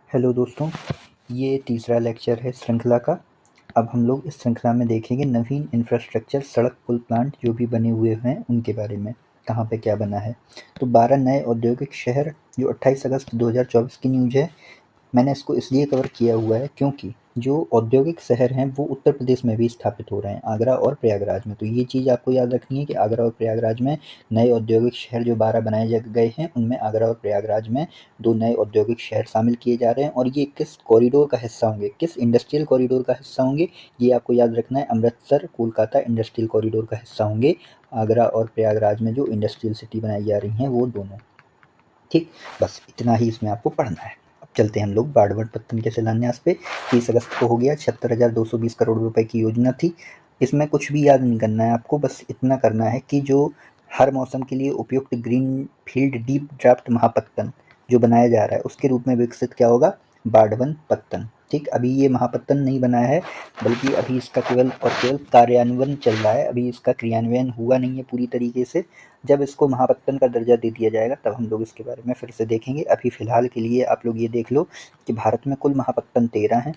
Hello दोस्तों, ये तीसरा लेक्चर है श्रृंखला का। अब हम लोग इस श्रृंखला में देखेंगे नवीन इंफ्रास्ट्रक्चर, सड़क, पुल, प्लांट जो भी बने हुए हैं उनके बारे में, कहाँ पे क्या बना है। तो 12 नए औद्योगिक शहर, जो 28 अगस्त 2024 की न्यूज़ है। मैंने इसको इसलिए कवर किया हुआ है क्योंकि जो औद्योगिक शहर हैं वो उत्तर प्रदेश में भी स्थापित हो रहे हैं, आगरा और प्रयागराज में। तो ये चीज़ आपको याद रखनी है कि आगरा और प्रयागराज में नए औद्योगिक शहर जो 12 बनाए गए हैं, उनमें आगरा और प्रयागराज में 2 नए औद्योगिक शहर शामिल किए जा रहे हैं। और ये किस कॉरिडोर का हिस्सा होंगे, किस इंडस्ट्रियल कॉरिडोर का हिस्सा होंगे, ये आपको याद रखना है। अमृतसर कोलकाता इंडस्ट्रियल कॉरिडोर का हिस्सा होंगे आगरा और प्रयागराज में जो इंडस्ट्रियल सिटी बनाई जा रही हैं वो दोनों। ठीक, बस इतना ही इसमें आपको पढ़ना है। अब चलते हैं हम लोग बाढ़-पत्तन के शिलान्यास पे। 30 अगस्त को हो गया। 76,220 करोड़ रुपए की योजना थी। इसमें कुछ भी याद नहीं करना है आपको, बस इतना करना है कि जो हर मौसम के लिए उपयुक्त ग्रीन फील्ड डीप ड्राफ्ट महापत्तन जो बनाया जा रहा है उसके रूप में विकसित क्या होगा, बाढ़वन पत्तन। ठीक, अभी ये महापत्तन नहीं बना है, बल्कि अभी इसका केवल और केवल कार्यान्वयन चल रहा है। अभी इसका क्रियान्वयन हुआ नहीं है पूरी तरीके से। जब इसको महापत्तन का दर्जा दे दिया जाएगा तब हम लोग इसके बारे में फिर से देखेंगे। अभी फ़िलहाल के लिए आप लोग ये देख लो कि भारत में कुल महापत्तन 13 हैं।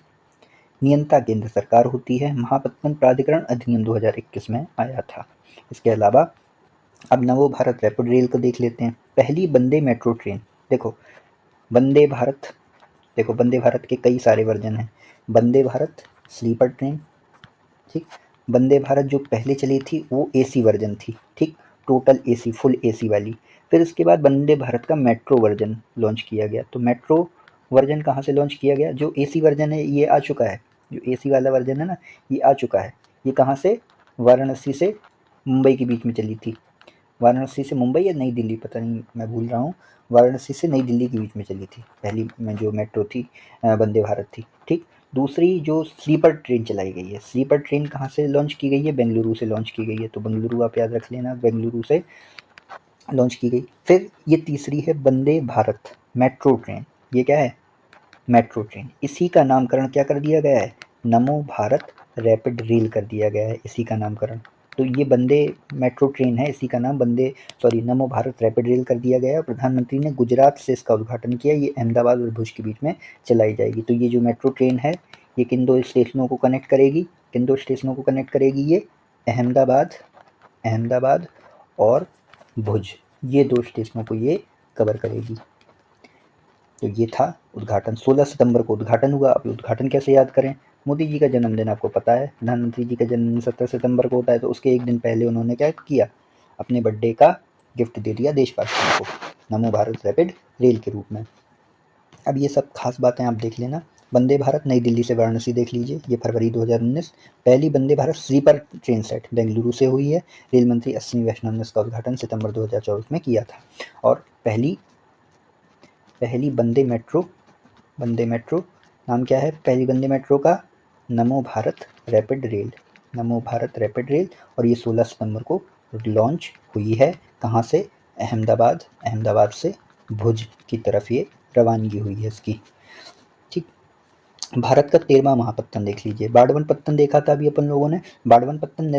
नियंता केंद्र सरकार होती है। महापत्तन प्राधिकरण अधिनियम 2021 में आया था। इसके अलावा अब नवो भारत रैपिड रेल को देख लेते हैं। पहली वंदे मेट्रो ट्रेन, देखो वंदे भारत, देखो वंदे भारत के कई सारे वर्जन हैं। वंदे भारत स्लीपर ट्रेन, ठीक। वंदे भारत जो पहले चली थी वो एसी वर्जन थी, ठीक, टोटल एसी, फुल एसी वाली। फिर उसके बाद वंदे भारत का मेट्रो वर्जन लॉन्च किया गया। तो मेट्रो वर्जन कहाँ से लॉन्च किया गया, जो एसी वर्जन है ये आ चुका है, जो एसी वाला वर्जन है ना ये आ चुका है। ये कहाँ से, वाराणसी से मुंबई के बीच में चली थी। वाराणसी से मुंबई या नई दिल्ली, पता नहीं, मैं भूल रहा हूँ। वाराणसी से नई दिल्ली के बीच में चली थी पहली में जो मेट्रो थी, वंदे भारत थी, ठीक। दूसरी जो स्लीपर ट्रेन चलाई गई है, स्लीपर ट्रेन कहाँ से लॉन्च की गई है, बेंगलुरु से लॉन्च की गई है। तो बेंगलुरु आप याद रख लेना, बेंगलुरु से लॉन्च की गई। फिर ये तीसरी है वंदे भारत मेट्रो ट्रेन। ये क्या है, मेट्रो ट्रेन। इसी का नामकरण क्या कर दिया गया है, नमो भारत रैपिड रेल कर दिया गया है, इसी का नामकरण। तो ये वंदे मेट्रो ट्रेन है, इसी का नाम नमो भारत रैपिड रेल कर दिया गया है। प्रधानमंत्री ने गुजरात से इसका उद्घाटन किया। ये अहमदाबाद और भुज के बीच में चलाई जाएगी। तो ये जो मेट्रो ट्रेन है ये किन दो स्टेशनों को कनेक्ट करेगी, किन दो स्टेशनों को कनेक्ट करेगी, ये अहमदाबाद, अहमदाबाद और भुज, ये 2 स्टेशनों को ये कवर करेगी। तो ये था उद्घाटन। 16 सितंबर को उद्घाटन हुआ। अब उद्घाटन कैसे याद करें, मोदी जी का जन्मदिन आपको पता है, प्रधानमंत्री जी का जन्मदिन 17 सितंबर को होता है। तो उसके एक दिन पहले उन्होंने क्या किया, अपने बर्थडे का गिफ्ट दे दिया देशवासियों को, नमो भारत रैपिड रेल के रूप में। अब ये सब खास बातें आप देख लेना। वंदे भारत नई दिल्ली से वाराणसी देख लीजिए, ये फरवरी 2019। पहली Vande Bharat sleeper train set Bengaluru से हुई है। रेल मंत्री अश्विनी वैष्णव ने इसका उद्घाटन सितंबर 2024 में किया था। और पहली वंदे मेट्रो नाम क्या है, पहली वंदे मेट्रो का, नमो भारत रैपिड रेल, नमो भारत रैपिड रेल। और ये 16 सितंबर को लॉन्च हुई है। कहाँ से, अहमदाबाद, अहमदाबाद से भुज की तरफ ये रवानगी हुई है इसकी, ठीक। भारत का 13वां महापत्तन देख लीजिए। बाढ़वन पत्तन देखा था अभी अपन लोगों ने। बाढ़वन पत्तन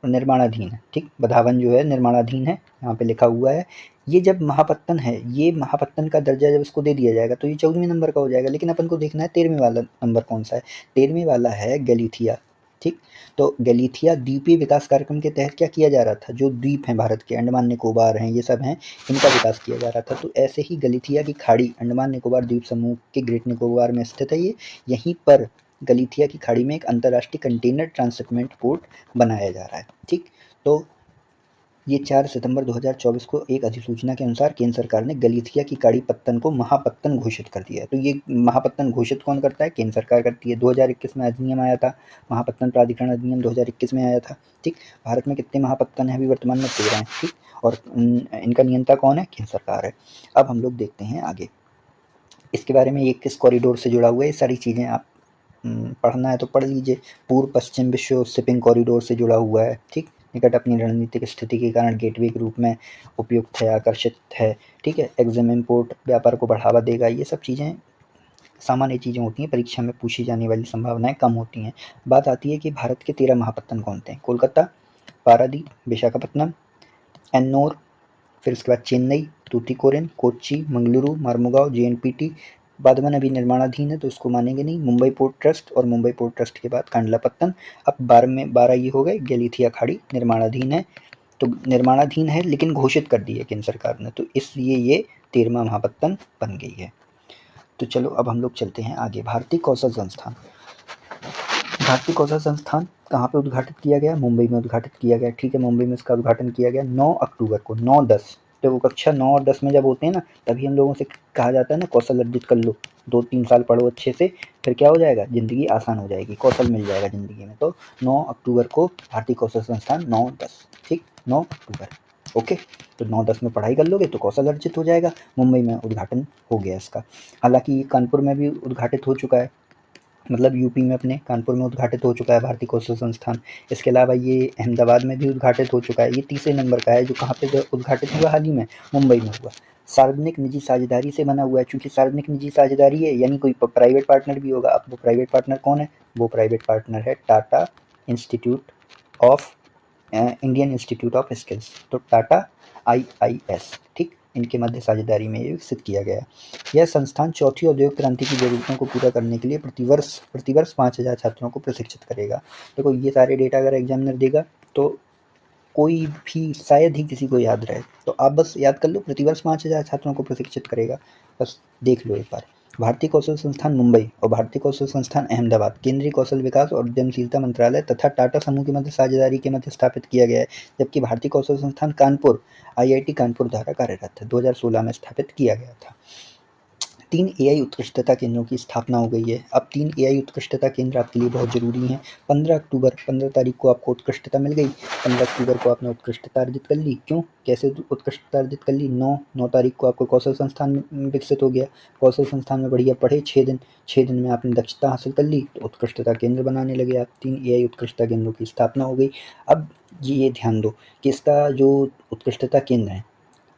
निर्माणाधीन है, ठीक। बधावन जो है निर्माणाधीन है, यहाँ पे लिखा हुआ है। ये जब महापत्तन है, ये महापत्तन का दर्जा जब इसको दे दिया जाएगा तो ये 14वें नंबर का हो जाएगा। लेकिन अपन को देखना है 13वें वाला नंबर कौन सा है। 13वें वाला है गलीथिया, ठीक। तो गलीथिया द्वीपीय विकास कार्यक्रम के तहत क्या किया जा रहा था, जो द्वीप हैं भारत के, अंडमान निकोबार हैं, ये सब हैं, इनका विकास किया जा रहा था। तो ऐसे ही गलीथिया की खाड़ी अंडमान निकोबार द्वीप समूह के ग्रेट निकोबार में स्थित है ये। यहीं पर गलीथिया की खाड़ी में एक अंतर्राष्ट्रीय कंटेनर ट्रांसशिपमेंट पोर्ट बनाया जा रहा है, ठीक। तो ये 4 सितंबर 2024 को एक अधिसूचना के अनुसार केंद्र सरकार ने गलीथिया की खाड़ी पत्तन को महापत्तन घोषित कर दिया है। तो ये महापत्तन घोषित कौन करता है, केंद्र सरकार करती है। 2021 में अधिनियम आया था, महापत्तन प्राधिकरण अधिनियम 2021 में आया था, ठीक। भारत में कितने महापत्तन हैं, अभी वर्तमान में 13 हैं, ठीक। और इनका नियंता कौन है, केंद्र सरकार है। अब हम लोग देखते हैं आगे इसके बारे में, ये किस कॉरिडोर से जुड़ा हुआ है, ये सारी चीज़ें आप पढ़ना है तो पढ़ लीजिए। पूर्व पश्चिम विश्व शिपिंग कॉरिडोर से जुड़ा हुआ है, ठीक। निकट अपनी रणनीतिक स्थिति के कारण गेटवे के रूप में उपयुक्त है, आकर्षित है, ठीक है। एग्जिम इम्पोर्ट व्यापार को बढ़ावा देगा। ये सब चीज़ें सामान्य चीज़ें होती हैं, परीक्षा में पूछी जाने वाली संभावनाएं कम होती हैं। बात आती है कि भारत के 13 महापत्तन कौन थे। कोलकाता, पारादीप, विशाखापट्टनम, एन्नोर, फिर उसके बाद चेन्नई, तूतीकोरिन, कोच्चि, मंगलुरु, मर्मुगांव, जेएनपीटी, बाद में अभी निर्माणाधीन है तो उसको मानेंगे नहीं। मुंबई पोर्ट ट्रस्ट और मुंबई पोर्ट ट्रस्ट के बाद कांडलापत्तन। अब 12 ये हो गए। गैलीथिया खाड़ी निर्माणाधीन है, तो निर्माणाधीन है लेकिन घोषित कर दी है केंद्र सरकार ने, तो इसलिए ये 13वां महापत्तन बन गई है। तो चलो अब हम लोग चलते हैं आगे। भारतीय कौशल संस्थान। भारतीय कौशल संस्थान कहाँ पे उद्घाटित किया गया? मुंबई में उद्घाटित किया गया। ठीक है, मुंबई में इसका उद्घाटन किया गया 9 अक्टूबर को। 9-10 तो वो कक्षा 9 और 10 में जब होते हैं ना, तभी हम लोगों से कहा जाता है ना कौशल अर्जित कर लो, 2-3 साल पढ़ो अच्छे से, फिर क्या हो जाएगा, ज़िंदगी आसान हो जाएगी, कौशल मिल जाएगा ज़िंदगी में। तो 9 अक्टूबर को भारतीय कौशल संस्थान 9-10, ठीक 9 अक्टूबर, ओके। तो 9-10 में पढ़ाई कर लोगे तो कौशल अर्जित हो जाएगा। मुंबई में उद्घाटन हो गया इसका। हालांकि ये कानपुर में भी उद्घाटित हो चुका है, मतलब यूपी में अपने कानपुर में उद्घाटित हो चुका है भारतीय कौशल संस्थान। इसके अलावा ये अहमदाबाद में भी उद्घाटित हो चुका है। ये तीसरे नंबर का है जो कहाँ पे उद्घाटित हुआ, हाल ही में मुंबई में हुआ। सार्वजनिक निजी साझेदारी से बना हुआ है, चूंकि सार्वजनिक निजी साझेदारी है यानी कोई प्राइवेट पार्टनर भी होगा। अब वो प्राइवेट पार्टनर कौन है? वो प्राइवेट पार्टनर है Tata institute of Indian institute of skills, तो टाटा IIS, ठीक, इनके मध्य साझेदारी में ये विकसित किया गया। यह संस्थान चौथी औद्योगिक क्रांति की जरूरतों को पूरा करने के लिए प्रतिवर्ष 5000 छात्रों को प्रशिक्षित करेगा। देखो ये सारे डेटा अगर एग्जामिनर देगा तो कोई भी शायद ही किसी को याद रहे, तो आप बस याद कर लो प्रतिवर्ष 5000 छात्रों को प्रशिक्षित करेगा, बस देख लो एक बार। भारतीय कौशल संस्थान मुंबई और भारतीय कौशल संस्थान अहमदाबाद केंद्रीय कौशल विकास और उद्यमशीलता मंत्रालय तथा टाटा समूह के मध्य साझेदारी के मध्य स्थापित किया गया है, जबकि भारतीय कौशल संस्थान कानपुर IIT कानपुर द्वारा कार्यरत है, 2016 में स्थापित किया गया था। 3 AI उत्कृष्टता केंद्रों की स्थापना हो गई है। अब 3 AI उत्कृष्टता केंद्र आपके लिए बहुत ज़रूरी हैं। 15 तारीख को आपको उत्कृष्टता मिल गई, 15 अक्टूबर को आपने उत्कृष्टता अर्जित कर ली। क्यों, कैसे उत्कृष्टता अर्जित कर ली? 9 तारीख को आपको कौशल संस्थान विकसित हो गया, कौशल संस्थान में बढ़िया पढ़े 6 दिन में आपने दक्षता हासिल कर ली, तो उत्कृष्टता केंद्र बनाने लगे आप। 3 AI उत्कृष्टता केंद्रों की स्थापना हो गई। अब ये ध्यान दो कि इसका जो उत्कृष्टता केंद्र है,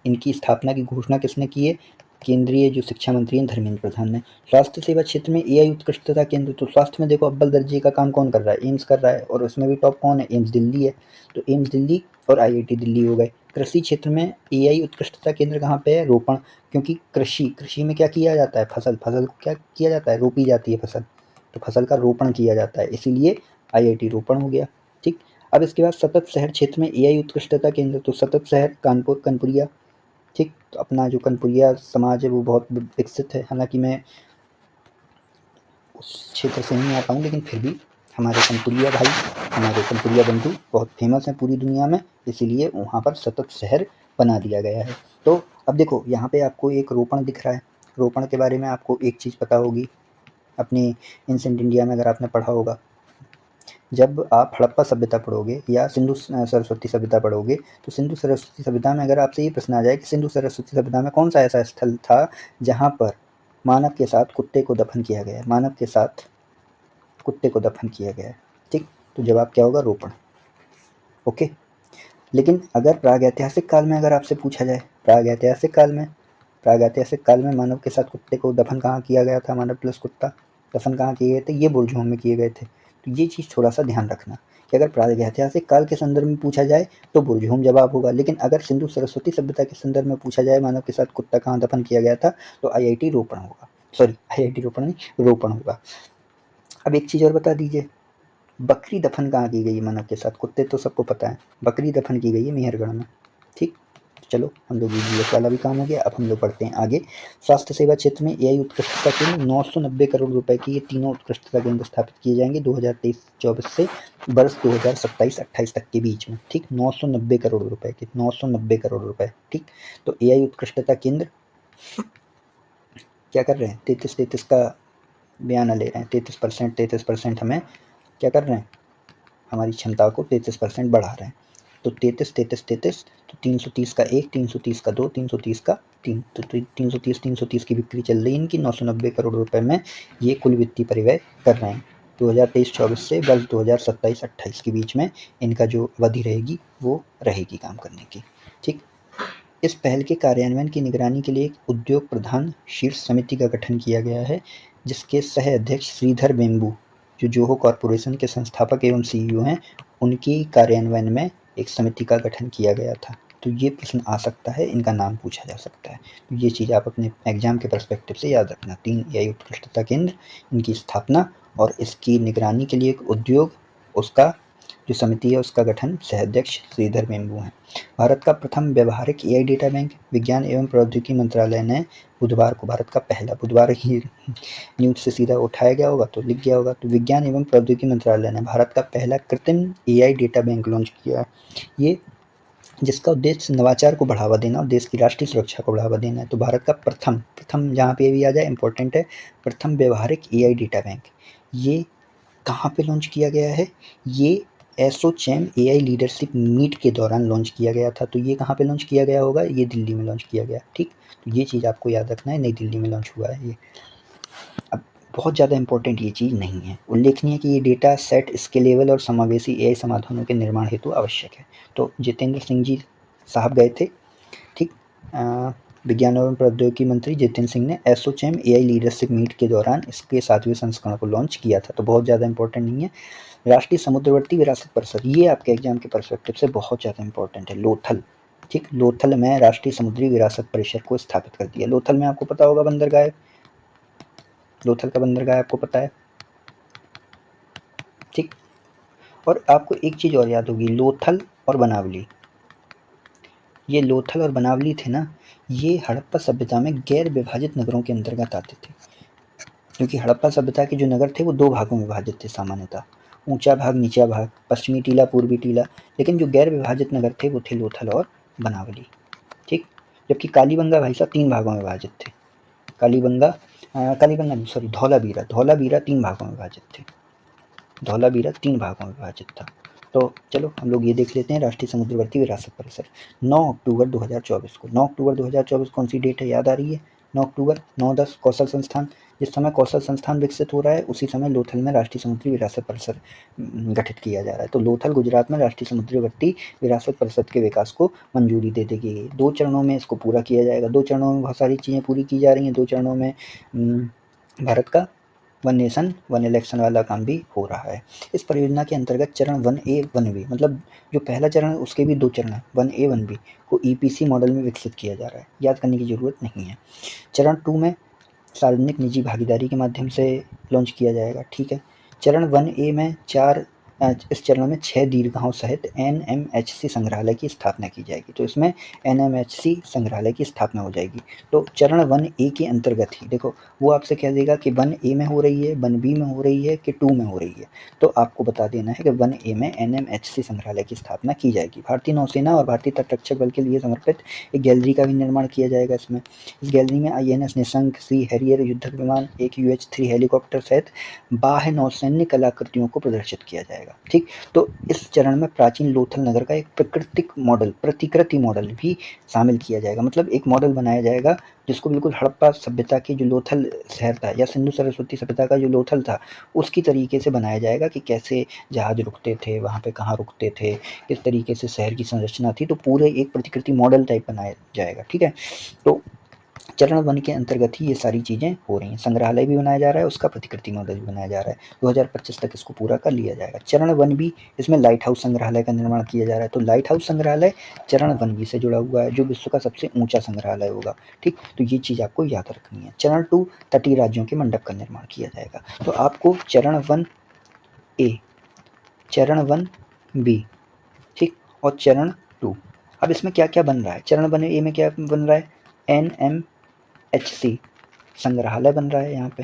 इनकी स्थापना की घोषणा किसने की है? केंद्रीय जो शिक्षा मंत्री हैं धर्मेंद्र प्रधान ने। स्वास्थ्य सेवा क्षेत्र में AI उत्कृष्टता केंद्र, तो स्वास्थ्य में देखो अव्वल दर्जे का काम कौन कर रहा है? एम्स कर रहा है, और उसमें भी टॉप कौन है? एम्स दिल्ली है, तो एम्स दिल्ली और IIT दिल्ली हो गए। कृषि क्षेत्र में AI उत्कृष्टता केंद्र कहाँ पे है? रोपण, क्योंकि कृषि में क्या किया जाता है? फसल को क्या किया जाता है? रोपी जाती है फसल, तो फसल का रोपण किया जाता है, इसीलिए IIT रोपण हो गया, ठीक। अब इसके बाद सतत शहर क्षेत्र में AI उत्कृष्टता केंद्र, तो सतत शहर कानपुर कनपुरिया, ठीक। तो अपना जो कनपुरिया समाज है वो बहुत विकसित है, हालांकि मैं उस क्षेत्र से नहीं आता हूँ, लेकिन फिर भी हमारे कनपुरिया भाई, हमारे कनपुरिया बंधु बहुत फेमस हैं पूरी दुनिया में, इसीलिए वहाँ पर सतत शहर बना दिया गया है। तो अब देखो यहाँ पे आपको एक रोपण दिख रहा है। रोपण के बारे में आपको एक चीज़ पता होगी, अपनी एंशिएंट इंडिया में अगर आपने पढ़ा होगा, जब आप हड़प्पा सभ्यता पढ़ोगे या सिंधु सरस्वती सभ्यता पढ़ोगे, तो सिंधु सरस्वती सभ्यता में अगर आपसे ये प्रश्न आ जाए कि सिंधु सरस्वती सभ्यता में कौन सा ऐसा स्थल था जहाँ पर मानव के साथ कुत्ते को दफन किया गया है, मानव के साथ कुत्ते को दफन किया गया है, ठीक, तो जवाब क्या होगा? रोपण, ओके। लेकिन अगर प्रागैतिहासिक काल में अगर आपसे पूछा जाए, प्रागैतिहासिक काल में मानव के साथ कुत्ते को दफन कहाँ किया गया था? मानव प्लस कुत्ता दफन कहाँ किए गए थे? ये बुर्जों में किए गए थे। तो ये चीज़ थोड़ा सा ध्यान रखना कि अगर प्रागैतिहासिक काल के संदर्भ में पूछा जाए तो बुर्जोम जवाब होगा, लेकिन अगर सिंधु सरस्वती सभ्यता के संदर्भ में पूछा जाए मानव के साथ कुत्ता कहाँ दफन किया गया था, तो IIT रोपण होगा, सॉरी IIT रोपण नहीं, रोपण होगा। अब एक चीज़ और बता दीजिए, बकरी दफन कहाँ की गई है मानव के साथ? कुत्ते तो सबको पता है, बकरी दफन की गई है मेहरगढ़ में, ठीक। चलो हम लोग EVS वाला भी काम हो गया। अब हम लोग बढ़ते हैं आगे। स्वास्थ्य सेवा क्षेत्र में AI उत्कृष्टता केंद्र 990 करोड़ रुपए की ये तीनों उत्कृष्टता केंद्र स्थापित किए जाएंगे 2023-24 से वर्ष 2027-28 तक के बीच में, ठीक। 990 करोड़ रुपए के, 990 करोड़ रुपए, ठीक। तो AI उत्कृष्टता केंद्र क्या कर रहे हैं? 33 का बयाना ले रहे हैं, 33% हमें क्या कर रहे हैं? हमारी क्षमता को 33% बढ़ा रहे हैं। तो 33, तो 330 का 1, 330 का 2, 330 का 3, तो 330 की बिक्री चल रही है इनकी 990 करोड़ रुपए में। ये कुल वित्तीय परिव्यय कर रहे हैं 2023-24 से वर्ष 2027-28 के बीच में। इनका जो अवधि रहेगी वो रहेगी काम करने की, ठीक। इस पहल के कार्यान्वयन की निगरानी के लिए एक उद्योग प्रधान शीर्ष समिति का गठन किया गया है, जिसके सह अध्यक्ष श्रीधर वेम्बू, जो जोहो कॉरपोरेशन के संस्थापक एवं CEO हैं, उनकी कार्यान्वयन में एक समिति का गठन किया गया था। तो ये प्रश्न आ सकता है, इनका नाम पूछा जा सकता है। तो ये चीज़ आप अपने एग्जाम के पर्सपेक्टिव से याद रखना। 3 एआई उत्कृष्टता केंद्र, इनकी स्थापना और इसकी निगरानी के लिए एक उद्योग, उसका जो समिति है उसका गठन सहअध्यक्ष श्रीधर वेम्बू हैं। भारत का प्रथम व्यवहारिक एआई डेटा बैंक विज्ञान एवं प्रौद्योगिकी मंत्रालय ने बुधवार को, भारत का पहला, बुधवार ही न्यूज से सीधा उठाया गया होगा तो लिख गया होगा, तो विज्ञान एवं प्रौद्योगिकी मंत्रालय ने भारत का पहला कृत्रिम एआई डेटा बैंक लॉन्च किया है। ये जिसका उद्देश्य नवाचार को बढ़ावा देना और देश की राष्ट्रीय सुरक्षा को बढ़ावा देना है। तो भारत का प्रथम जहाँ पे भी आ जाए इंपॉर्टेंट है, प्रथम व्यवहारिक एआई डेटा बैंक। ये कहाँ पे लॉन्च किया गया है? ये एसोचैम एआई लीडरशिप मीट के दौरान लॉन्च किया गया था। तो ये कहाँ पे लॉन्च किया गया होगा? ये दिल्ली में लॉन्च किया गया। ठीक, तो ये चीज़ आपको याद रखना है, नई दिल्ली में लॉन्च हुआ है ये। अब बहुत ज़्यादा इंपॉर्टेंट ये चीज़ नहीं है। उल्लेखनीय है कि ये डेटा सेट स्केलेबल और समावेशी एआई समाधानों के निर्माण हेतु आवश्यक है। तो जितेंद्र सिंह जी साहब गए थे, ठीक, विज्ञान एवं प्रौद्योगिकी मंत्री जितेंद्र सिंह ने एसोचैम एआई लीडरशिप मीट के दौरान इसके 7वें संस्करण को लॉन्च किया था। तो बहुत ज़्यादा इंपॉर्टेंट नहीं है। राष्ट्रीय समुद्रवर्ती विरासत परिषद, ये आपके एग्जाम के पर्सपेक्टिव से बहुत ज़्यादा इंपॉर्टेंट है। लोथल, ठीक, लोथल में राष्ट्रीय समुद्री विरासत परिषद को स्थापित कर दिया। लोथल में आपको पता होगा बंदरगाह है, लोथल का बंदरगाह आपको पता है, ठीक। और आपको एक चीज़ और याद होगी, लोथल और बनावली, ये लोथल और बनावली थे ना, ये हड़प्पा सभ्यता में गैर विभाजित नगरों के अंतर्गत आते थे। क्योंकि हड़प्पा सभ्यता के जो नगर थे वो 2 भागों में विभाजित थे सामान्यतः, ऊंचा भाग, नीचा भाग, पश्चिमी टीला, पूर्वी टीला। लेकिन जो गैर विभाजित नगर थे वो थे लोथल और बनावली, ठीक। जबकि कालीबंगा भाई साहब 3 भागों में विभाजित थे। कालीबंगा नहीं, सॉरी, धौलावीरा 3 भागों में विभाजित थे। धौलावीरा 3 भागों में विभाजित था। तो चलो हम लोग ये देख लेते हैं राष्ट्रीय समुद्रवर्ती विरासत परिषद। 9 अक्टूबर 2024 को, 9 अक्टूबर 2024 कौन सी डेट है, याद आ रही है? 9 अक्टूबर, 9-10 कौशल संस्थान, जिस समय कौशल संस्थान विकसित हो रहा है उसी समय लोथल में राष्ट्रीय समुद्री विरासत परिषद गठित किया जा रहा है। तो लोथल गुजरात में राष्ट्रीय समुद्रवर्ती विरासत परिषद के विकास को मंजूरी दे दी गई। 2 चरणों में इसको पूरा किया जाएगा। 2 चरणों में बहुत सारी चीज़ें पूरी की जा रही हैं। 2 चरणों में भारत का वन नेशन वन इलेक्शन वाला काम भी हो रहा है। इस परियोजना के अंतर्गत चरण 1A 1B, मतलब जो पहला चरण है उसके भी 2 चरण है, 1A 1B को ईपीसी मॉडल में विकसित किया जा रहा है। याद करने की ज़रूरत नहीं है। चरण 2 में सार्वजनिक निजी भागीदारी के माध्यम से लॉन्च किया जाएगा, ठीक है। चरण 1A में इस चरण में 6 दीर्घाओं सहित एनएमएचसी संग्रहालय की स्थापना की जाएगी। तो इसमें एनएमएचसी संग्रहालय की स्थापना हो जाएगी। तो चरण 1A के अंतर्गत ही देखो, वो आपसे कह देगा कि 1A में हो रही है, 1B में हो रही है कि 2 में हो रही है। तो आपको बता देना है कि 1A में एनएमएचसी संग्रहालय की स्थापना की जाएगी। भारतीय नौसेना और भारतीय तटरक्षक बल के लिए समर्पित एक गैलरी का भी निर्माण किया जाएगा इसमें। इस गैलरी में आईएनएस निशंक, सी हैरियर युद्धक विमान, एक UH-3 हेलीकॉप्टर सहित बाह्य नौसैन्य कलाकृतियों को प्रदर्शित किया जाएगा, ठीक। तो इस चरण में प्राचीन लोथल नगर का एक प्रतिकृति मॉडल भी शामिल किया जाएगा। मतलब एक मॉडल बनाया जाएगा जिसको बिल्कुल हड़प्पा सभ्यता की जो लोथल शहर था या सिंधु सरस्वती सभ्यता का जो लोथल था उसकी तरीके से बनाया जाएगा कि कैसे जहाज रुकते थे, वहाँ पे कहाँ रुकते थे, किस तरीके से शहर की संरचना थी। तो पूरे एक प्रतिकृति मॉडल टाइप बनाया जाएगा, ठीक है। तो चरण 1 के अंतर्गत ही ये सारी चीज़ें हो रही हैं। संग्रहालय भी बनाया जा रहा है, उसका प्रतिकृति मॉडल भी बनाया जा रहा है। 2025 तक इसको पूरा कर लिया जाएगा। चरण 1B, इसमें लाइट हाउस संग्रहालय का निर्माण किया जा रहा है। तो लाइट हाउस संग्रहालय चरण 1B से जुड़ा हुआ है, जो विश्व का सबसे ऊंचा संग्रहालय होगा, ठीक। तो ये चीज़ आपको याद रखनी है। चरण 2, तटीय राज्यों के मंडप का निर्माण किया जाएगा। तो आपको चरण 1A, चरण 1B, ठीक, और चरण 2। अब इसमें क्या क्या बन रहा है? चरण 1A में क्या बन रहा है? NMHC संग्रहालय बन रहा है यहाँ पे,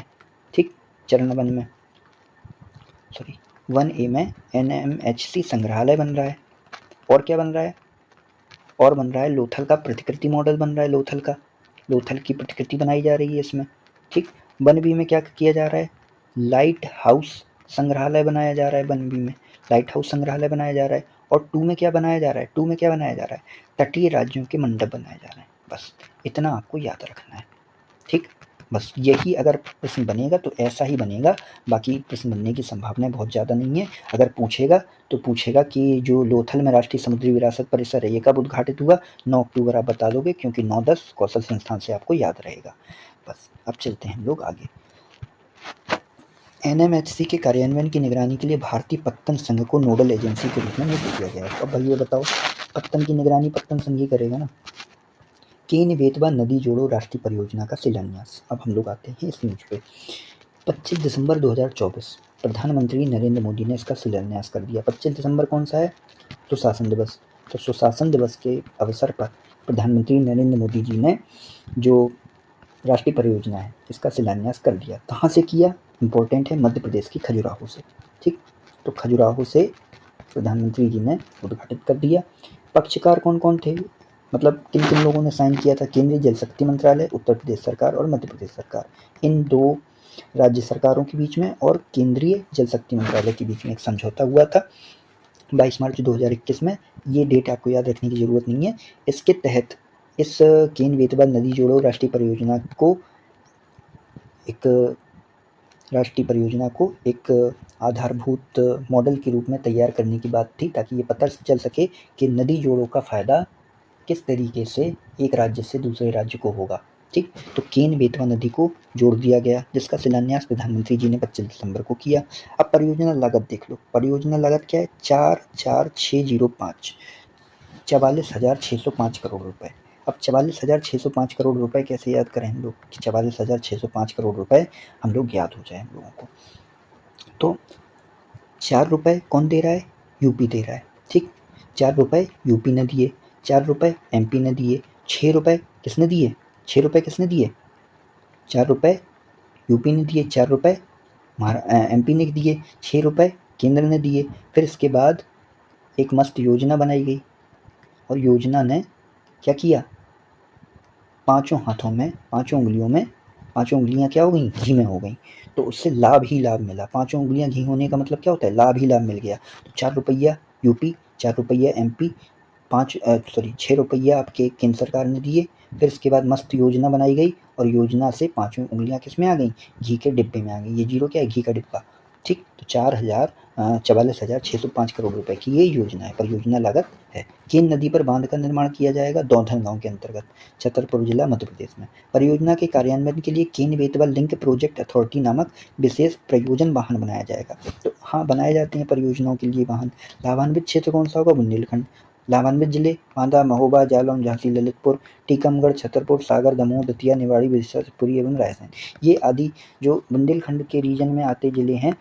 ठीक। चरण 1 में, सॉरी, 1A में NMHC संग्रहालय बन रहा है। और क्या बन रहा है? और बन रहा है लोथल का प्रतिकृति मॉडल बन रहा है। लोथल की प्रतिकृति बनाई जा रही है इसमें, ठीक। 1B में क्या किया जा रहा है? लाइट हाउस संग्रहालय बनाया जा रहा है। 1B में लाइट हाउस संग्रहालय बनाया जा रहा है। और 2 में क्या बनाया जा रहा है? 2 में क्या बनाया जा रहा है? तटीय राज्यों के मंडप बनाए जा रहे हैं। बस इतना आपको याद रखना है, ठीक। बस यही अगर प्रश्न बनेगा तो ऐसा ही बनेगा, बाकी प्रश्न बनने की संभावनाएं बहुत ज़्यादा नहीं है। अगर पूछेगा तो पूछेगा कि जो लोथल में राष्ट्रीय समुद्री विरासत परिसर है ये कब उद्घाटित हुआ? 9 अक्टूबर आप बता दोगे, क्योंकि 9-10 कौशल संस्थान से आपको याद रहेगा। बस अब चलते हैं हम लोग आगे। NMHC के कार्यान्वयन की निगरानी के लिए भारतीय पत्तन संघ को नोडल एजेंसी के रूप में नियुक्त किया गया है। अब भाई ये बताओ पत्तन की निगरानी पत्तन संघ ही करेगा ना। केन बेतवा नदी जोड़ो राष्ट्रीय परियोजना का शिलान्यास। अब हम लोग आते हैं इस न्यूज पे। 25 दिसंबर 2024 प्रधानमंत्री नरेंद्र मोदी ने इसका शिलान्यास कर दिया। 25 दिसंबर कौन सा है? सुशासन दिवस। तो सुशासन दिवस के अवसर पर प्रधानमंत्री नरेंद्र मोदी जी ने जो राष्ट्रीय परियोजना है इसका शिलान्यास कर दिया। कहाँ से किया? इंपॉर्टेंट है, मध्य प्रदेश की खजुराहो से। ठीक, तो खजुराहो से प्रधानमंत्री जी ने उद्घाटित कर दिया। पक्षकार कौन कौन थे, मतलब किन किन लोगों ने साइन किया था? केंद्रीय जल शक्ति मंत्रालय, उत्तर प्रदेश सरकार और मध्य प्रदेश सरकार। इन दो राज्य सरकारों के बीच में और केंद्रीय जल शक्ति मंत्रालय के बीच में एक समझौता हुआ था 22 मार्च 2021 में। ये डेट आपको याद रखने की जरूरत नहीं है। इसके तहत इस केन बेतवा नदी जोड़ो राष्ट्रीय परियोजना को एक आधारभूत मॉडल के रूप में तैयार करने की बात थी, ताकि ये पता चल सके कि नदी जोड़ों का फायदा किस तरीके से एक राज्य से दूसरे राज्य को होगा। ठीक, तो केन बेतवा नदी को जोड़ दिया गया, जिसका शिलान्यास प्रधानमंत्री जी ने 25 दिसंबर को किया। अब परियोजना लागत देख लो। परियोजना लागत क्या है? 44605 44,605 करोड़ रुपए। अब 44,605 करोड़ रुपए कैसे याद करें हम लोग कि 44,605 करोड़ रुपए हम लोग याद हो जाए हम लोगों को? तो 4 रुपए कौन दे रहा है? यूपी दे रहा है। ठीक, 4 रुपए यूपी ने दिए, 4 रुपए एमपी ने दिए, 6 रुपए किसने दिए? 6 रुपए किसने दिए? 4 रुपए यूपी ने दिए, 4 रुपए एमपी ने दिए, 6 रुपए केंद्र ने दिए। फिर इसके बाद एक मस्त योजना बनाई गई और योजना ने क्या किया? पांचों हाथों में, पांचों उंगलियों में, पांचों उंगलियां क्या हो गई? घी में हो गई। तो उससे लाभ ही लाभ मिला। पांचों उंगलियां घी होने का मतलब क्या होता है? लाभ ही लाभ मिल गया। तो 4 रुपया यूपी, 4 रुपया एमपी, 6 रुपया आपके केंद्र सरकार ने दिए। फिर इसके बाद मस्त योजना बनाई गई और योजना से पांचों उंगलियां किस में आ गई? घी के डिब्बे में आ गई। ये जीरो क्या है? घी का डिब्बा। ठीक, तो 44,605 करोड़ रुपए की ये योजना है, परियोजना लागत है। केन नदी पर बांध का निर्माण किया जाएगा दौधन गांव के अंतर्गत, छतरपुर जिला, मध्य प्रदेश में। परियोजना के कार्यान्वयन के लिए Ken Betwa link project authority नामक विशेष प्रयोजन वाहन बनाया जाएगा। तो हाँ, बनाए जाते हैं परियोजनाओं के लिए वाहन। लाभान्वित क्षेत्र कौन सा होगा? बुंदेलखंड। लाभान्वित जिले बांदा, महोबा, जालौन, झांसी, ललितपुर, टीकमगढ़, छतरपुर, सागर, दमोह, दतिया, निवाड़ी, विदिशा, शिवपुरी एवं रायसेन। ये आदि जो बुंदेलखंड के रीजन में आते जिले हैं,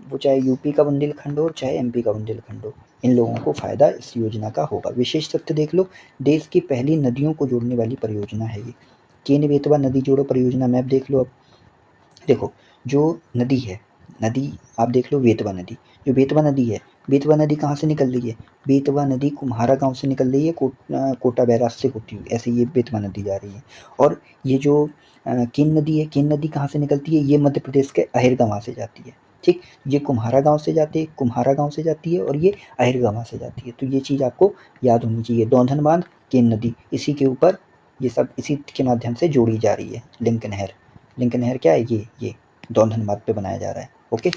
वो चाहे यूपी का बुंदेलखंड हो चाहे एमपी का बुंदेलखंड हो, इन लोगों को फायदा इस योजना का होगा। विशेष तथ्य देख लो, देश की पहली नदियों को जोड़ने वाली परियोजना है ये। केन बेतवा नदी जोड़ो परियोजना मैप देख लो। अब देखो, जो नदी है, नदी आप देख लो, बेतवा नदी। जो बेतवा नदी है, बेतवा नदी कहाँ से निकल रही है? बेतवा नदी कुम्हारा गांव से निकल रही है, कोटा बैराज से होती हुई ऐसे ये बेतवा नदी जा रही है। और ये जो केन नदी है, केन नदी कहाँ से निकलती है? ये मध्य प्रदेश के अहिरगंवा से जाती है। ठीक, ये कुम्हारा गांव से जाती है, और ये अहिरगंवा से जाती है। तो ये चीज़ आपको याद होनी चाहिए। दौधन बांध, केन नदी, इसी के ऊपर ये सब इसी के माध्यम से जोड़ी जा रही है। लिंक नहर क्या है? ये दौधन बांध पे बनाया जा रहा है। ओके,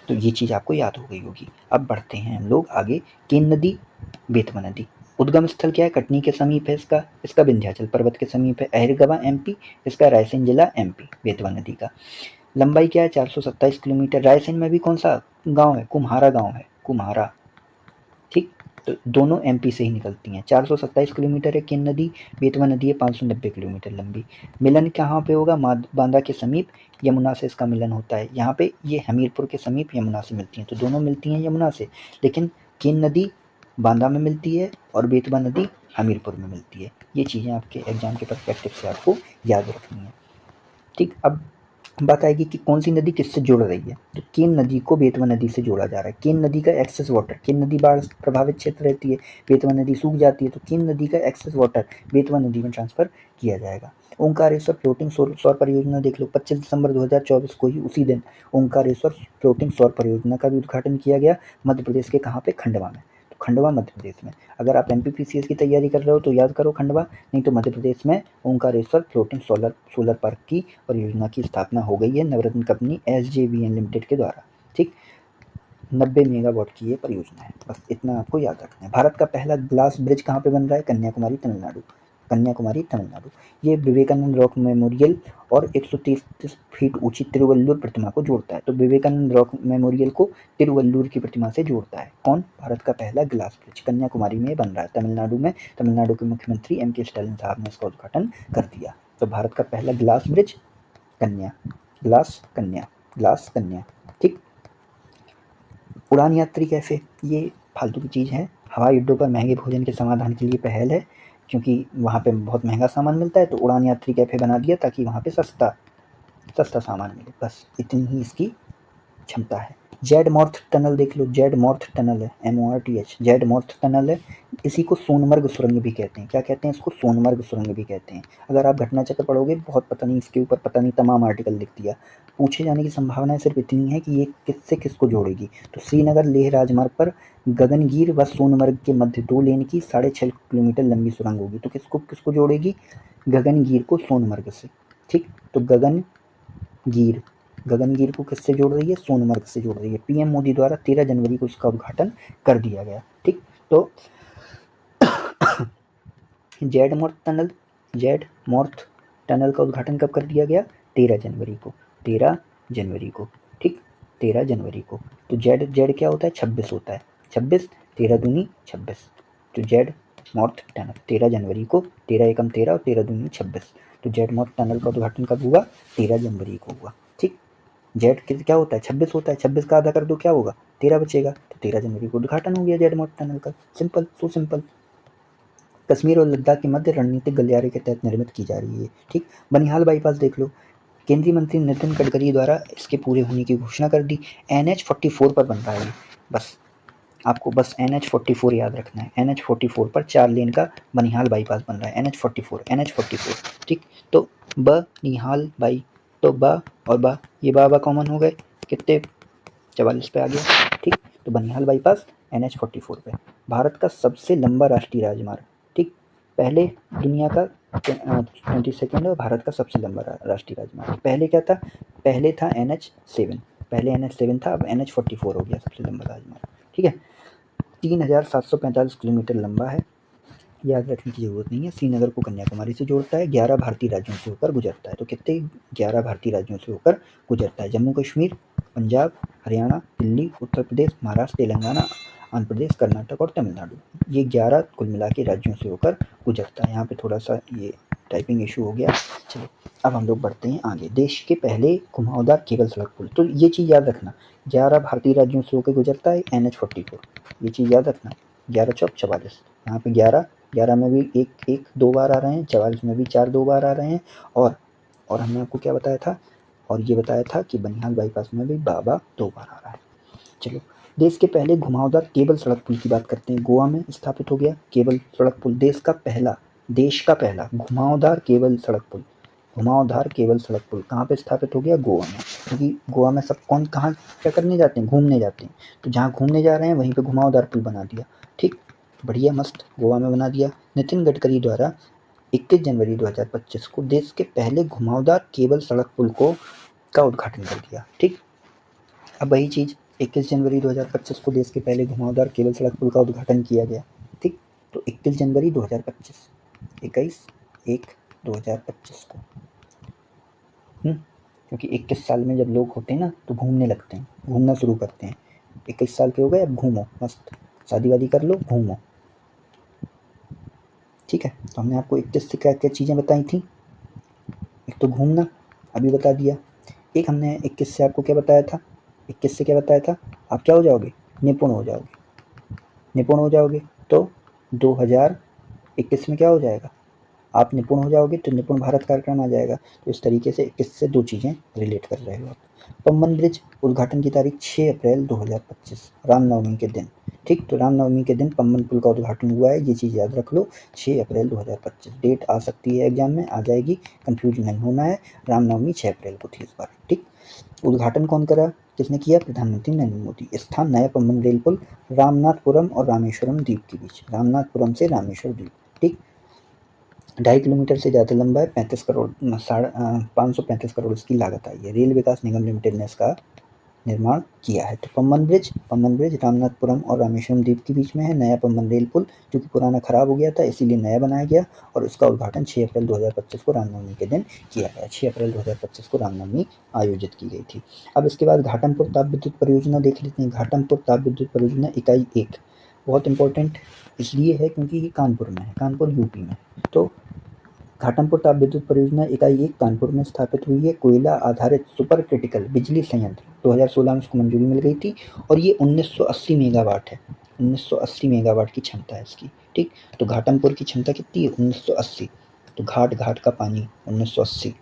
तो ये चीज़ आपको याद हो गई होगी। अब बढ़ते हैं हम लोग आगे। केन नदी, बेतवा नदी, उद्गम स्थल क्या है? कटनी के समीप है इसका विंध्याचल पर्वत के समीप है। अहिरगंवा एमपी, इसका रायसेन जिला एमपी। बेतवा नदी का लंबाई क्या है? 427 किलोमीटर। रायसेन में भी कौन सा गांव है? कुम्हारा गांव है, कुम्हारा। ठीक, तो दोनों एमपी से ही निकलती हैं। 427 किलोमीटर है केन नदी, बेतवा नदी है 590 किलोमीटर लंबी। मिलन कहाँ पे होगा? बांदा के समीप, यमुना से इसका मिलन होता है। यहाँ पे ये हमीरपुर के समीप यमुना से मिलती हैं, तो दोनों मिलती हैं यमुना से, लेकिन केन नदी बांदा में मिलती है और बेतवा नदी हमीरपुर में मिलती है। ये चीज़ें आपके एग्जाम के पर्सपेक्टिव से आपको याद रखनी है। ठीक, अब बात आएगी कि कौन सी नदी किससे जुड़ रही है। तो केन नदी को बेतवा नदी से जोड़ा जा रहा है। केन नदी का एक्सेस वाटर, केन नदी बाढ़ प्रभावित क्षेत्र रहती है, बेतवा नदी सूख जाती है, तो केन नदी का एक्सेस वाटर बेतवा नदी में ट्रांसफर किया जाएगा। ओंकारेश्वर फ्लोटिंग सौर परियोजना देख लो। 25 दिसंबर 2024 को ही उसी दिन ओंकारेश्वर फ्लोटिंग सौर परियोजना का भी उद्घाटन किया गया। मध्य प्रदेश के कहाँ पे? खंडवा में। तो खंडवा मध्य प्रदेश में। अगर आप एमपीपीसीएस की तैयारी कर रहे हो तो याद करो खंडवा, नहीं तो मध्य प्रदेश में ओंकारेश्वर फ्लोटिंग सोलर पार्क की परियोजना की स्थापना हो गई है नवरत्न कंपनी SJVN लिमिटेड के द्वारा। ठीक, 90 मेगावाट की ये परियोजना है। बस इतना आपको याद रखना है। भारत का पहला ग्लास ब्रिज कहाँ पे बन रहा है? कन्याकुमारी, तमिलनाडु। कन्याकुमारी तमिलनाडु। ये विवेकानंद रॉक मेमोरियल और 133 फीट ऊंची तिरुवल्लुवर प्रतिमा को जोड़ता है। तो विवेकानंद रॉक मेमोरियल को तिरुवल्लुवर की प्रतिमा से जोड़ता है। कौन? भारत का पहला ग्लास ब्रिज कन्याकुमारी में बन रहा है, तमिलनाडु में। तमिलनाडु के मुख्यमंत्री M.K. स्टालिन साहब ने इसका उद्घाटन कर दिया। तो भारत का पहला ग्लास ब्रिज ग्लास कन्या। ठीक। उड़ान यात्री कैफे, ये फालतू की चीज़ है। हवाई अड्डों पर महंगे भोजन के समाधान के लिए पहल है, क्योंकि वहाँ पे बहुत महंगा सामान मिलता है, तो उड़ान यात्री कैफे बना दिया ताकि वहाँ पे सस्ता सामान मिले। बस इतनी ही इसकी क्षमता है। जेड मॉर्थ टनल देख लो, जेड मॉर्थ टनल है, MORTH, जेड मॉर्थ टनल है। इसी को सोनमर्ग सुरंग भी कहते हैं। क्या कहते हैं इसको? सोनमर्ग सुरंग भी कहते हैं। अगर आप घटना चक्र पढ़ोगे, बहुत पता नहीं इसके ऊपर पता नहीं तमाम आर्टिकल लिख दिया। पूछे जाने की संभावना सिर्फ इतनी है कि ये किससे किसको जोड़ेगी। तो श्रीनगर लेह राजमार्ग पर गगनगीर व सोनमर्ग के मध्य 2 लेन की 6.5 किलोमीटर लंबी सुरंग होगी। तो किसको किसको जोड़ेगी? गगनगीर को सोनमर्ग से। ठीक। तो गगनगीर को किससे जोड़ रही है? सोनमर्ग से जोड़ रही है। PM मोदी द्वारा 13 जनवरी को इसका उद्घाटन कर दिया गया। ठीक। तो जेड मॉर्थ टनल का उद्घाटन कब कर दिया गया? 13 जनवरी को। ठीक, 13 जनवरी को। तो जेड क्या होता है? 26 होता है। 26, 13 दूनी 26। तो जेड मॉर्थ टनल 13 जनवरी को, 13 एकम 13 और 13 दूनी 26। तो जेड मॉर्थ टनल का उद्घाटन कब हुआ? 13 जनवरी को हुआ। ठीक। जेड क्या होता है? 26 होता है। 26 का आधा कर दो, क्या होगा? 13 बचेगा। तो 13 जनवरी को उद्घाटन हो गया जेड मॉर्थ टनल का। Simple, so simple. कश्मीर और लद्दाख के मध्य रणनीतिक गलियारे के तहत निर्मित की जा रही है। ठीक। बनिहाल बाईपास देख लो, केंद्रीय मंत्री नितिन गडकरी द्वारा इसके पूरे होने की घोषणा कर दी। NH44 पर बन रहा है। बस आपको बस NH44 याद रखना है। NH44 पर 4 लेन का बनिहाल बाईपास बन रहा है। NH44। ठीक। तो बनिहाल बाई, तो बा और बा, ये बा कॉमन हो गए, कितने? 44 पे आ गया। ठीक। तो बनिहाल बाईपास NH44 पे। भारत का सबसे लंबा राष्ट्रीय राजमार्ग। ठीक। पहले दुनिया का 22nd और भारत का सबसे लंबा राष्ट्रीय राजमार्ग। पहले क्या था? पहले था NH7। पहले NH7 था, अब NH44 हो गया सबसे लंबा राजमार्ग। ठीक है। 3745 किलोमीटर लंबा है, याद रखने की जरूरत नहीं है। श्रीनगर को कन्याकुमारी से जोड़ता है। 11 भारतीय राज्यों से होकर गुजरता है। तो कितने? 11 भारतीय राज्यों से होकर गुजरता है। जम्मू कश्मीर, पंजाब, हरियाणा, दिल्ली, उत्तर प्रदेश, महाराष्ट्र, तेलंगाना, आंध्र प्रदेश, कर्नाटक और तमिलनाडु, ये 11 कुल मिला के राज्यों से होकर गुजरता है। यहाँ पे थोड़ा सा ये टाइपिंग इशू हो गया। चलो अब हम लोग बढ़ते हैं आगे। देश के पहले घुमावदार केबल सड़क पुल। तो ये चीज़ याद रखना, 11 भारतीय राज्यों से होकर गुजरता है NH44। ये चीज़ याद रखना। 11 चौक 44, यहाँ पे 11 में भी एक 2 बार आ रहे हैं, 44 में भी 4 2 बार आ रहे हैं। और हमने आपको क्या बताया था? और ये बताया था कि बनिहाल बाईपास में भी बाबा 2 बार आ रहा है। चलो देश के पहले घुमावदार केबल सड़क पुल की बात करते हैं। गोवा में स्थापित हो गया केबल सड़क पुल। देश का पहला घुमावदार केबल सड़क पुल कहाँ पे स्थापित हो गया? गोवा में। क्योंकि गोवा में सब कहाँ क्या करने जाते हैं? घूमने जाते हैं। तो जहाँ घूमने जा रहे हैं वहीं पे घुमावदार पुल बना दिया। ठीक, बढ़िया, मस्त, गोवा में बना दिया। नितिन गडकरी द्वारा 21 जनवरी 2025 को देश के पहले घुमावदार केबल सड़क पुल का उद्घाटन कर दिया। ठीक। अब वही चीज़ 21 जनवरी 2025 को देश के पहले घुमावदार केबल सड़क पुल का उद्घाटन किया गया। ठीक। तो 21 जनवरी 2025, 21/1/2025 को। क्योंकि 21 साल में जब लोग होते हैं ना तो घूमने लगते हैं, घूमना शुरू करते हैं। 21 साल के हो गए, अब घूमो, मस्त शादी वादी कर लो, घूमो। ठीक है। तो हमने आपको 21 से क्या क्या चीज़ें बताई थी? एक तो घूमना अभी बता दिया। एक हमने 21 से आपको क्या बताया था? 21 से क्या बताया था? आप क्या हो जाओगे? निपुण हो जाओगे। तो 2021 में क्या हो जाएगा? आप निपुण हो जाओगे तो निपुण भारत कार्यक्रम आ जाएगा। तो इस तरीके से 21 से 2 चीज़ें रिलेट कर रहे हो आप। पम्बन ब्रिज उद्घाटन की तारीख 6 अप्रैल 2025, रामनवमी के दिन। ठीक। तो रामनवमी के दिन पम्बन पुल का उद्घाटन हुआ है, ये चीज़ याद रख लो। 6 अप्रैल 2025 डेट आ सकती है, एग्जाम में आ जाएगी, कंफ्यूज नहीं होना है। रामनवमी 6 अप्रैल को थी इस बार। ठीक। उद्घाटन कौन करा? किसने किया? प्रधानमंत्री नरेंद्र मोदी। स्थान नया पम्बन रेल पुल रामनाथपुरम और रामेश्वरम द्वीप के बीच, रामनाथपुरम से रामेश्वर द्वीप। ठीक। 2.5 किलोमीटर से ज़्यादा लंबा है, 535 करोड़ इसकी लागत आई है। रेल विकास निगम लिमिटेड ने इसका निर्माण किया है। तो पम्बन ब्रिज रामनाथपुरम और रामेश्वरम द्वीप के बीच में है। नया पम्बन रेल पुल जो कि पुराना खराब हो गया था इसीलिए नया बनाया गया और उसका उद्घाटन 6 अप्रैल 2025 को रामनवमी के दिन किया गया। 6 अप्रैल 2025 को रामनवमी आयोजित की गई थी। अब इसके बाद घाटमपुर ताप विद्युत परियोजना देख लेते हैं। घाटमपुर ताप विद्युत परियोजना इकाई 1 बहुत इंपॉर्टेंट इसलिए है क्योंकि ये कानपुर में है, कानपुर यूपी में। तो घाटमपुर ताप विद्युत परियोजना इकाई 1 कानपुर में स्थापित हुई है। कोयला आधारित सुपर क्रिटिकल बिजली संयंत्र 2016 में इसको मंजूरी मिल गई थी और ये 1980 मेगावाट है। 1980 मेगावाट की क्षमता है इसकी। ठीक, तो घाटमपुर की क्षमता कितनी है? 1980। तो घाट घाट का पानी 1980।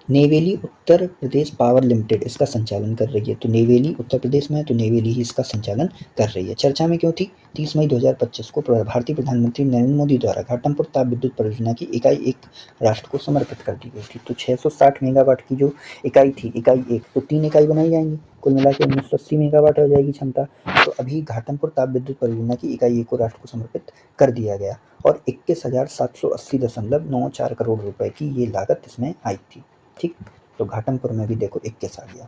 नेवेली उत्तर प्रदेश पावर लिमिटेड इसका संचालन कर रही है। तो नेवेली उत्तर प्रदेश में है तो नेवेली ही इसका संचालन कर रही है। चर्चा में क्यों थी? 30 मई 2025 को भारतीय प्रधानमंत्री नरेंद्र मोदी द्वारा घाटमपुर ताप विद्युत परियोजना की इकाई 1 राष्ट्र को समर्पित कर दी गई थी। तो 660 मेगावाट की जो इकाई थी, इकाई 1, तो 3 इकाई बनाई जाएंगी, कुल मिला के 1980 मेगावाट हो जाएगी क्षमता। तो अभी घाटमपुर ताप विद्युत परियोजना की इकाई 1 को राष्ट्र को समर्पित कर दिया गया और 21,780.94 करोड़ रुपए की ये लागत इसमें आई थी। ठीक, तो घाटमपुर में भी देखो 21 आ गया।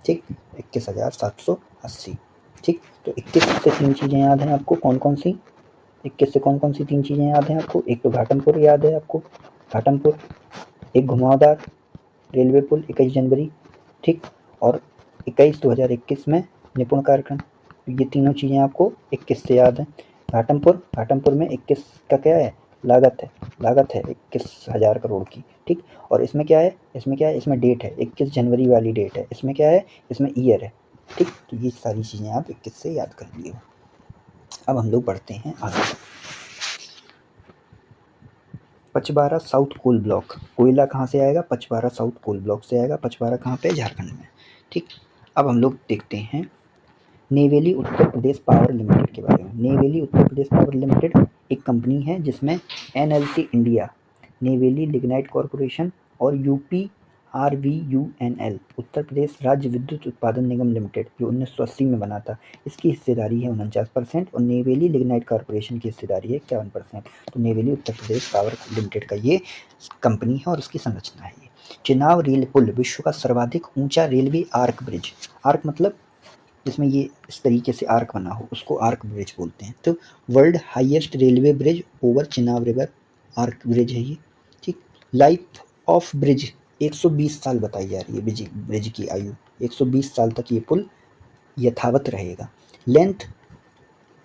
ठीक, 21,780। ठीक, तो 21 से 3 चीज़ें याद हैं आपको, कौन कौन सी? 21 से कौन कौन सी 3 चीज़ें याद हैं आपको? एक तो घाटमपुर याद है आपको, घाटमपुर, एक घुमावदार रेलवे पुल 21 जनवरी, ठीक, और 21/2021 में निपुण कार्यक्रम। ये तीनों चीज़ें आपको 21 से याद हैं। घाटमपुर में 21 का क्या है? लागत है 21,000 करोड़ की। ठीक, और इसमें क्या है? इसमें डेट है 21 जनवरी वाली डेट है। इसमें क्या है? इसमें ईयर है। ठीक, तो ये सारी चीज़ें आप 21 से याद कर लिए। अब हम लोग बढ़ते हैं आगे। पचबारा साउथ कोल ब्लॉक, कोयला कहाँ से आएगा? पचबारा साउथ कोल ब्लॉक से आएगा। पचबारा कहाँ पे? झारखंड में। ठीक, अब हम लोग देखते हैं नेवेली उत्तर प्रदेश पावर लिमिटेड के बारे में। नेवेली उत्तर प्रदेश पावर लिमिटेड एक कंपनी है जिसमें NLC India, Neyveli lignite corporation और यूपीआरवीयूएनएल उत्तर प्रदेश राज्य विद्युत उत्पादन निगम लिमिटेड जो 1980 में बना था, इसकी हिस्सेदारी है 49% और नेवेली लिग्नाइट कॉरपोरेशन की हिस्सेदारी है 51%। तो नेवेली उत्तर प्रदेश पावर लिमिटेड का ये कंपनी है और उसकी संरचना है ये। चिनाब रेल पुल विश्व का सर्वाधिक ऊंचा रेलवे आर्क ब्रिज, आर्क मतलब जिसमें ये इस तरीके से आर्क बना हो उसको आर्क ब्रिज बोलते हैं। तो world highest railway bridge over Chenab river arch bridge है ये। ठीक, लाइफ ऑफ ब्रिज 120 साल बताई जा रही है ब्रिज की आयु, 120 साल तक ये पुल यथावत रहेगा। लेंथ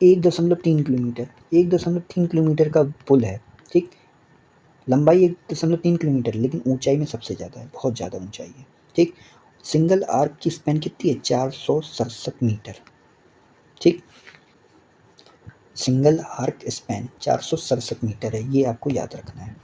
1.3 किलोमीटर, 1.3 किलोमीटर का पुल है। ठीक, लंबाई 1.3 किलोमीटर, लेकिन ऊंचाई में सबसे ज़्यादा है, बहुत ज़्यादा ऊंचाई है। ठीक, सिंगल आर्क की स्पैन कितनी है? 467 मीटर। ठीक, सिंगल आर्क स्पैन 467 मीटर है, ये आपको याद रखना है।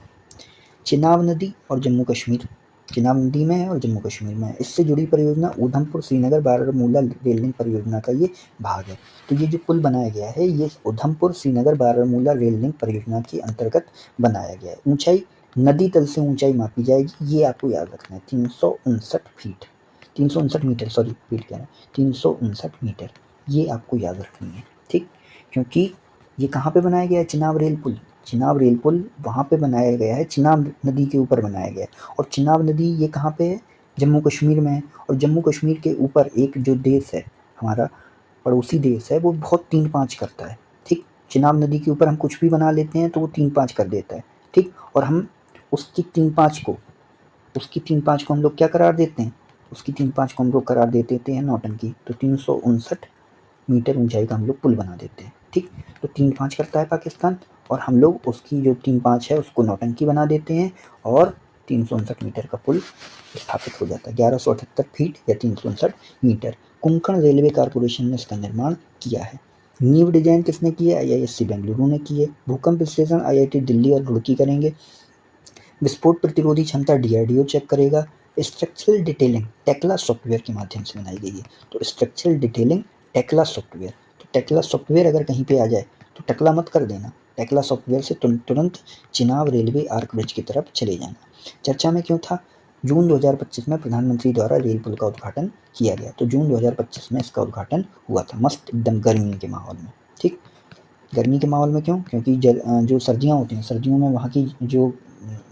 चिनाब नदी और जम्मू कश्मीर, चिनाब नदी में है और जम्मू कश्मीर में है। इससे जुड़ी परियोजना उधमपुर श्रीनगर बारामूला रेल लिंक परियोजना का ये भाग है। तो ये जो पुल बनाया गया है ये उधमपुर श्रीनगर बारामूला रेल लिंक परियोजना के अंतर्गत बनाया गया है। ऊंचाई, नदी तल से ऊंचाई मापी जाएगी, ये आपको याद रखना है, 359 फीट, 359 मीटर, सॉरी फीट कह रहा है, 359 मीटर, ये आपको याद रखनी है। ठीक, क्योंकि ये कहाँ पे बनाया गया है? चिनाब रेल पुल, चिनाब रेल पुल वहाँ पे बनाया गया है, चिनाब नदी के ऊपर बनाया गया है। और चिनाब नदी ये कहाँ पे है? जम्मू कश्मीर में है। और जम्मू कश्मीर के ऊपर एक जो देश है हमारा पड़ोसी देश है वो बहुत 3-5 करता है। ठीक, चिनाब नदी के ऊपर हम कुछ भी बना लेते हैं तो वो 3-5 कर देता है। ठीक, और हम उसकी 3-5 को हम लोग क्या करार देते हैं? उसकी 3-5 को हम लोग करार दे देते हैं नौटंकी। तो 359 मीटर ऊंचाई का हम लोग पुल बना देते हैं। ठीक, तो 3-5 करता है पाकिस्तान और हम लोग उसकी जो 3-5 है उसको नौटंकी बना देते हैं और 359 मीटर का पुल स्थापित हो जाता है, 1178 फीट या 359 मीटर। कोंकण रेलवे कॉरपोरेशन ने इसका निर्माण किया है। नींव डिजाइन किसने की है? आईआईएससी बेंगलुरु ने की है। भूकंप विश्लेषण आईआईटी दिल्ली और रुड़की करेंगे। विस्फोट प्रतिरोधी क्षमता डीआरडीओ चेक करेगा। स्ट्रक्चरल डिटेलिंग टेक्ला सॉफ्टवेयर के माध्यम से बनाई गई है। तो स्ट्रक्चरल डिटेलिंग टेक्ला सॉफ्टवेयर, तो टेक्ला सॉफ्टवेयर अगर कहीं पे आ जाए तो टकला मत कर देना, टेक्ला सॉफ्टवेयर से तुरंत चिनाब रेलवे आर्क ब्रिज की तरफ चले जाना। चर्चा में क्यों था? जून 2025 में प्रधानमंत्री द्वारा रेल पुल का उद्घाटन किया गया। तो जून 2025 में इसका उद्घाटन हुआ था, मस्त एकदम गर्मी के माहौल में। ठीक, गर्मी के माहौल में क्यों? क्योंकि जो सर्दियाँ होती हैं, सर्दियों में वहाँ की जो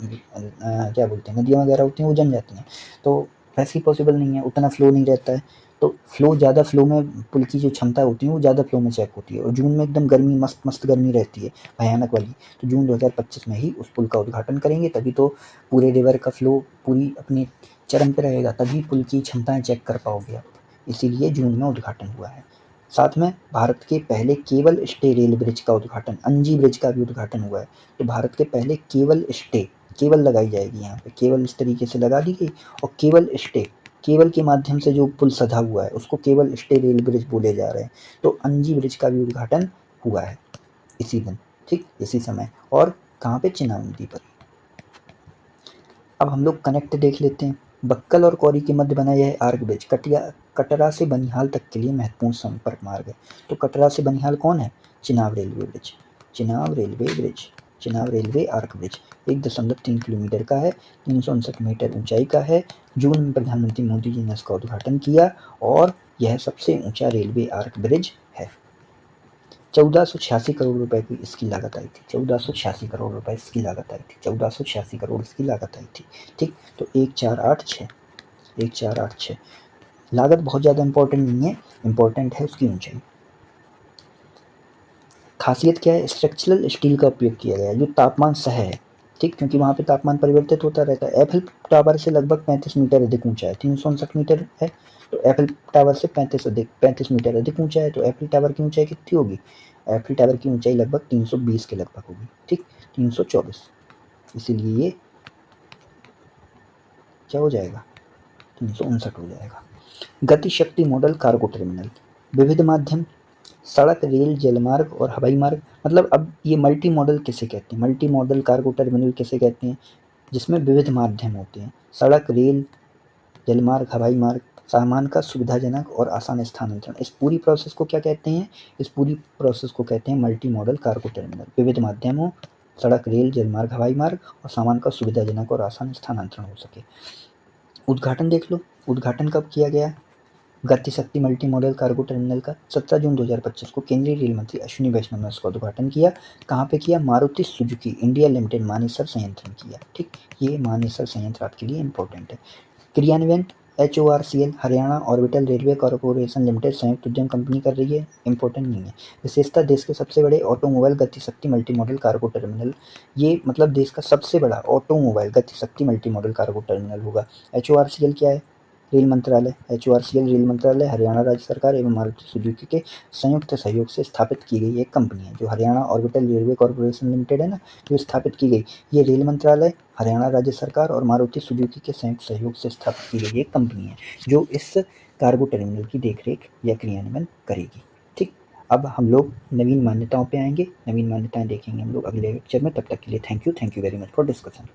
क्या बोलते हैं नदियाँ वगैरह होती हैं वो जम जाती हैं। तो वैसे ही पॉसिबल नहीं है, उतना फ्लो नहीं रहता है। तो फ्लो ज़्यादा फ्लो में पुल की जो क्षमता होती है वो ज़्यादा फ्लो में चेक होती है, और जून में एकदम गर्मी मस्त मस्त गर्मी रहती है, भयानक वाली। तो जून 2025 में ही उस पुल का उद्घाटन करेंगे, तभी तो पूरे रिवर का फ्लो पूरी अपने चरम पे रहेगा, तभी पुल की क्षमताएं चेक कर पाओगे आप। इसीलिए जून में उद्घाटन हुआ है। साथ में भारत के पहले केबल स्टे रेल ब्रिज का उद्घाटन, अंजी ब्रिज का भी उद्घाटन हुआ है। तो भारत के पहले केबल स्टे, केबल लगाई जाएगी यहाँ पे, केबल इस तरीके से लगा दी गई, और केबल स्टे, केबल के माध्यम से जो पुल सधा हुआ है उसको केबल स्टे रेल ब्रिज बोले जा रहे हैं। तो अंजी ब्रिज का भी उद्घाटन हुआ है इसी दिन, ठीक इसी समय, और कहाँ पे, चिनाब नदी पर। अब हम लोग कनेक्ट देख लेते हैं। बक्कल और कौरी के मध्य बना यह आर्क ब्रिज कटरा से बनिहाल तक के लिए महत्वपूर्ण संपर्क मार्ग है। तो कटरा से बनिहाल कौन है, Chenab railway bridge, Chenab railway bridge, Chenab railway arch bridge 1.3 kilometre का है, 359 मीटर ऊंचाई का है। जून में प्रधानमंत्री मोदी जी ने इसका उद्घाटन किया, और यह सबसे ऊंचा रेलवे आर्क ब्रिज है। 1486 करोड़ रुपए की इसकी लागत आई थी, 1486 करोड़ रुपए इसकी लागत आई थी, 1486 करोड़ इसकी लागत आई थी, ठीक। तो 1486, 1486 लागत बहुत ज़्यादा इंपॉर्टेंट नहीं है, इंपॉर्टेंट है उसकी ऊंचाई। खासियत क्या है, स्ट्रक्चरल स्टील का उपयोग किया गया है जो तापमान सह है, ठीक, क्योंकि वहाँ पे तापमान परिवर्तित होता रहता है। एफिल टावर से लगभग 35 मीटर अधिक ऊंचा है, 359 मीटर है, तो एफिल टावर से 35 मीटर अधिक ऊंचा है। तो एफिल टावर की ऊंचाई कितनी होगी, एफिल टावर की ऊंचाई लगभग 320 के लगभग होगी, ठीक, 324, इसीलिए ये क्या हो जाएगा, 359 हो जाएगा। गति शक्ति मॉडल कार्गो टर्मिनल, विविध माध्यम, सड़क, रेल, जलमार्ग और हवाई मार्ग। मतलब अब ये मल्टी मॉडल किसे कहते हैं, मल्टी मॉडल कार्गो टर्मिनल किसे कहते हैं, जिसमें विविध माध्यम होते हैं, सड़क, रेल, जलमार्ग, हवाई मार्ग, सामान का सुविधाजनक और आसान स्थानांतरण। इस पूरी प्रोसेस को क्या कहते हैं, इस पूरी प्रोसेस को कहते हैं मल्टी मॉडल कार्गो टर्मिनल। विविध माध्यमों, सड़क, रेल, जलमार्ग, हवाई मार्ग, और सामान का सुविधाजनक और आसान स्थानांतरण हो सके। उद्घाटन देख लो, उद्घाटन कब किया गया, गति शक्ति मल्टी मॉडल कार्गो टर्मिनल का 17 जून 2025 को केंद्रीय रेल मंत्री अश्विनी वैष्णव ने उसका उद्घाटन किया। कहाँ पे किया, Maruti Suzuki India limited Manesar संयंत्र में किया, ठीक। ये मानेसर संयंत्र आपके लिए इंपॉर्टेंट है। क्रियान्वयन HORCL Haryana orbital railway corporation limited संयुक्त उद्यम कंपनी कर रही है, इंपॉर्टेंट नहीं है। विशेषता, देश के सबसे बड़े ऑटोमोबाइल गति शक्ति मल्टी मॉडल कार्गो टर्मिनल, ये मतलब देश का सबसे बड़ा ऑटोमोबाइल गति शक्ति मल्टी मॉडल कार्गो टर्मिनल होगा। HORCL क्या है, रेल मंत्रालय, HORCL रेल मंत्रालय, हरियाणा राज्य सरकार एवं मारुति सुजुकी के संयुक्त सहयोग से स्थापित की गई एक कंपनी है। जो Haryana orbital railway corporation limited है ना, जो स्थापित की गई, ये रेल मंत्रालय, हरियाणा राज्य सरकार और मारुति सुजुकी के संयुक्त सहयोग से स्थापित की गई एक कंपनी है, जो इस कार्गो टर्मिनल की देखरेख या क्रियान्वयन करेगी, ठीक। अब हम लोग नवीन मान्यताओं पे आएंगे, नवीन मान्यताएं देखेंगे हम लोग अगले लेक्चर में। तब तक के लिए thank you very much for discussion.